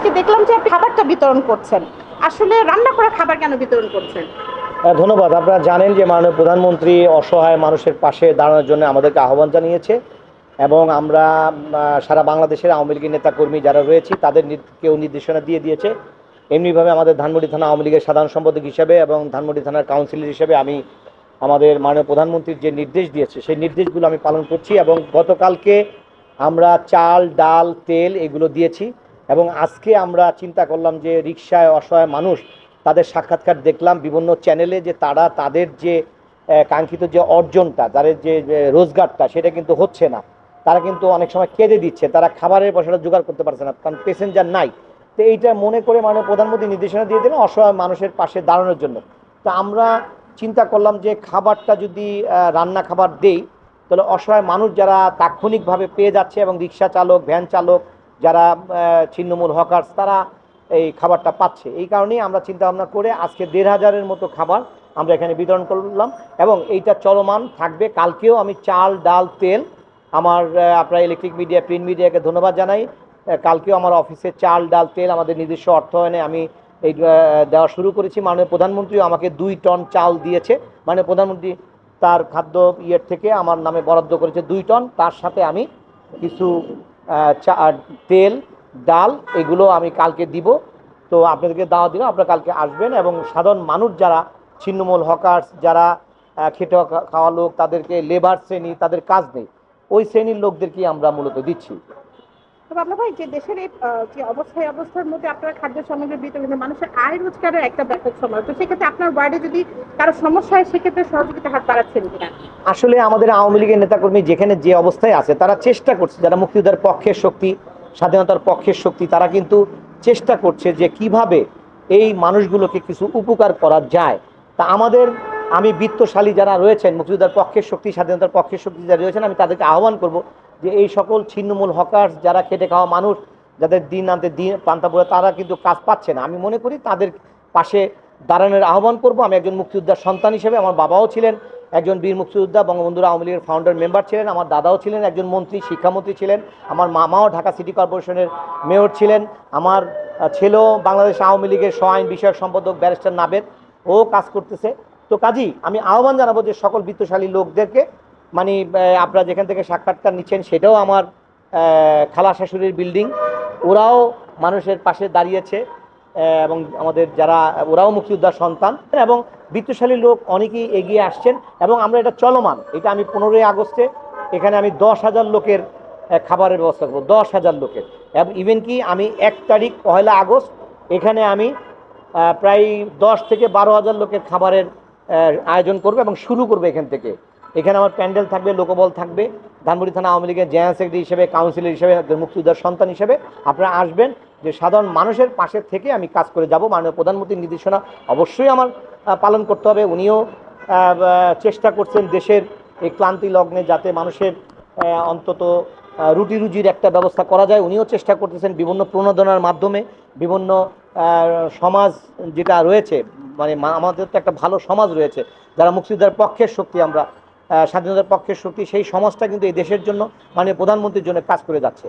আজকে দেখলাম যে আপনি খাবারটা বিতরণ করছেন, আসলে রান্না করা খাবার কেন বিতরণ করছেন? ধন্যবাদ। আপনারা জানেন যে মাননীয় প্রধানমন্ত্রী অসহায় মানুষের পাশে দাঁড়ানোর জন্য আমাদেরকে আহ্বান জানিয়েছে এবং আমরা সারা বাংলাদেশের আওয়ামী লীগের নেতাকর্মী যারা রয়েছি তাদের কেউ নির্দেশনা দিয়ে দিয়েছে। এমনিভাবে আমাদের ধানমন্ডি থানা আওয়ামী লীগের সাধারণ সম্পাদক হিসেবে এবং ধানমন্ডি থানার কাউন্সিলর হিসেবে আমি আমাদের মাননীয় প্রধানমন্ত্রীর যে নির্দেশ দিয়েছে সেই নির্দেশগুলো আমি পালন করছি এবং গতকালকে আমরা চাল, ডাল, তেল এগুলো দিয়েছি এবং আজকে আমরা চিন্তা করলাম যে রিকশায় অসহায় মানুষ তাদের সাক্ষাৎকার দেখলাম বিভিন্ন চ্যানেলে যে তারা তাদের যে কাঙ্ক্ষিত যে অর্জনটা, তাদের যে রোজগারটা সেটা কিন্তু হচ্ছে না। তারা কিন্তু অনেক সময় কেঁদে দিচ্ছে, তারা খাবারের পয়সাটা জোগাড় করতে পারছে না, কারণ প্যাসেঞ্জার নাই। তো এইটা মনে করে মাননীয় প্রধানমন্ত্রী নির্দেশনা দিয়ে দেবেন অসহায় মানুষের পাশে দাঁড়ানোর জন্য। তো আমরা চিন্তা করলাম যে খাবারটা যদি রান্না খাবার দেই তাহলে অসহায় মানুষ যারা তাৎক্ষণিকভাবে পেয়ে যাচ্ছে এবং রিক্সা চালক, ভ্যান চালক, যারা ছিন্নমূল হকার্স তারা এই খাবারটা পাচ্ছে। এই কারণেই আমরা চিন্তা ভাবনা করে আজকে ১৫০০-এর মতো খাবার আমরা এখানে বিতরণ করলাম এবং এইটা চলমান থাকবে। কালকেও আমি চাল, ডাল, তেল আমার আপনার ইলেকট্রিক মিডিয়া, প্রিন্ট মিডিয়াকে ধন্যবাদ জানাই। কালকেও আমার অফিসে চাল, ডাল, তেল আমাদের নিজস্ব অর্থায়নে আমি এই দেওয়া শুরু করেছি। মাননীয় প্রধানমন্ত্রীও আমাকে 2 টন চাল দিয়েছে। মাননীয় প্রধানমন্ত্রী তার খাদ্য ইয়ের থেকে আমার নামে বরাদ্দ করেছে 2 টন, তার সাথে আমি কিছু তেল, ডাল এগুলো আমি কালকে দিব। তো আপনাদেরকে দাওয়া দিলাম, আপনারা কালকে আসবেন এবং সাধারণ মানুষ যারা ছিন্নমূল হকার্স, যারা খেটে খাওয়া লোক, তাদেরকে লেবার শ্রেণী, তাদের কাজ নেই, ওই শ্রেণীর লোকদেরকেই আমরা মূলত দিচ্ছি। বাবলা ভাই, যে দেশের এই যে অবস্থার মধ্যে আপনারা খাদ্য সামগ্রী বিতরণ, মানুষের আয় রোজগারের একটা ব্যাপক সময়, তো সেক্ষেত্রে আপনার ওয়ার্ডে যদি কারো সমস্যা হয় সেক্ষেত্রে সহযোগিতা হাত বাড়াচ্ছেন কিনা? আসলে আমাদের আওয়ামী লীগের নেতাকর্মী যেখানে যে অবস্থায় আছে তারা চেষ্টা করছে, যারা মুক্তিযোদ্ধার পক্ষের শক্তি, স্বাধীনতার পক্ষের শক্তি, তারা কিন্তু চেষ্টা করছে যে কিভাবে এই মানুষগুলোকে কিছু উপকার করা যায়। তা আমি বিত্তশালী যারা রয়েছেন, মুক্তিযোদ্ধার পক্ষের শক্তি, স্বাধীনতার পক্ষের শক্তি যারা রয়েছেন, আমি তাদেরকে আহ্বান করব যে এই সকল ছিন্নমূল হকার্স, যারা খেটে খাওয়া মানুষ, যাদের দিন আনতে দিন পান্তাপুরে তারা কিন্তু কাজ পাচ্ছে না, আমি মনে করি তাদের পাশে দাঁড়ানোর আহ্বান করব। আমি একজন মুক্তিযোদ্ধার সন্তান হিসেবে, আমার বাবাও ছিলেন একজন বীর মুক্তিযোদ্ধা, বঙ্গবন্ধুর আওয়ামী লীগের ফাউন্ডার মেম্বার ছিলেন, আমার দাদাও ছিলেন একজন মন্ত্রী, শিক্ষামন্ত্রী ছিলেন, আমার মামাও ঢাকা সিটি কর্পোরেশনের মেয়র ছিলেন, আমার ছেলেও বাংলাদেশ আওয়ামী লীগের আইন বিষয়ক সম্পাদক ব্যারিস্টার নাবেদ, ও কাজ করতেছে। তো কাজী আমি আহ্বান জানাবো যে সকল বিত্তশালী লোকদেরকে, মানে আপনারা যেখান থেকে সাক্ষাৎকার নিচ্ছেন সেটাও আমার খালা শাশুড়ির বিল্ডিং, ওরাও মানুষের পাশে দাঁড়িয়েছে এবং আমাদের যারা ওরাও মুক্তিযোদ্ধার সন্তান এবং বিত্তশালী লোক অনেকেই এগিয়ে আসছেন এবং আমরা এটা চলমান। এটা আমি 15ই আগস্টে এখানে আমি 10,000 লোকের খাবারের ব্যবস্থা করবো, 10,000 লোকের। এবং ইভেন কি আমি 1 তারিখ 1 আগস্ট এখানে আমি প্রায় 10 থেকে 12,000 লোকের খাবারের আয়োজন করবো এবং শুরু করবো এখান থেকে। এখানে আমার প্যান্ডেল থাকবে, লোকবল থাকবে। ধানমন্ডি থানা আওয়ামী লীগের জেনারেল সেক্রেটারি হিসেবে, কাউন্সিলর হিসেবে, মুক্তিযোদ্ধার সন্তান হিসেবে আপনারা আসবেন, যে সাধারণ মানুষের পাশে থেকে আমি কাজ করে যাব। মাননীয় প্রধানমন্ত্রীর নির্দেশনা অবশ্যই আমার পালন করতে হবে। উনিও চেষ্টা করছেন দেশের এই ক্লান্তি লগ্নে যাতে মানুষের অন্তত রুটি রুজির একটা ব্যবস্থা করা যায়। উনিও চেষ্টা করতেছেন বিভিন্ন প্রণোদনার মাধ্যমে, বিভিন্ন সমাজ যেটা রয়েছে, মানে আমাদের তো একটা ভালো সমাজ রয়েছে, যারা মুক্তিযোদ্ধার পক্ষের শক্তি, আমরা স্বাধীনতার পক্ষের শক্তি, সেই সমাজটা কিন্তু এই দেশের জন্য মাননীয় প্রধানমন্ত্রীর জন্য কাজ করে যাচ্ছে।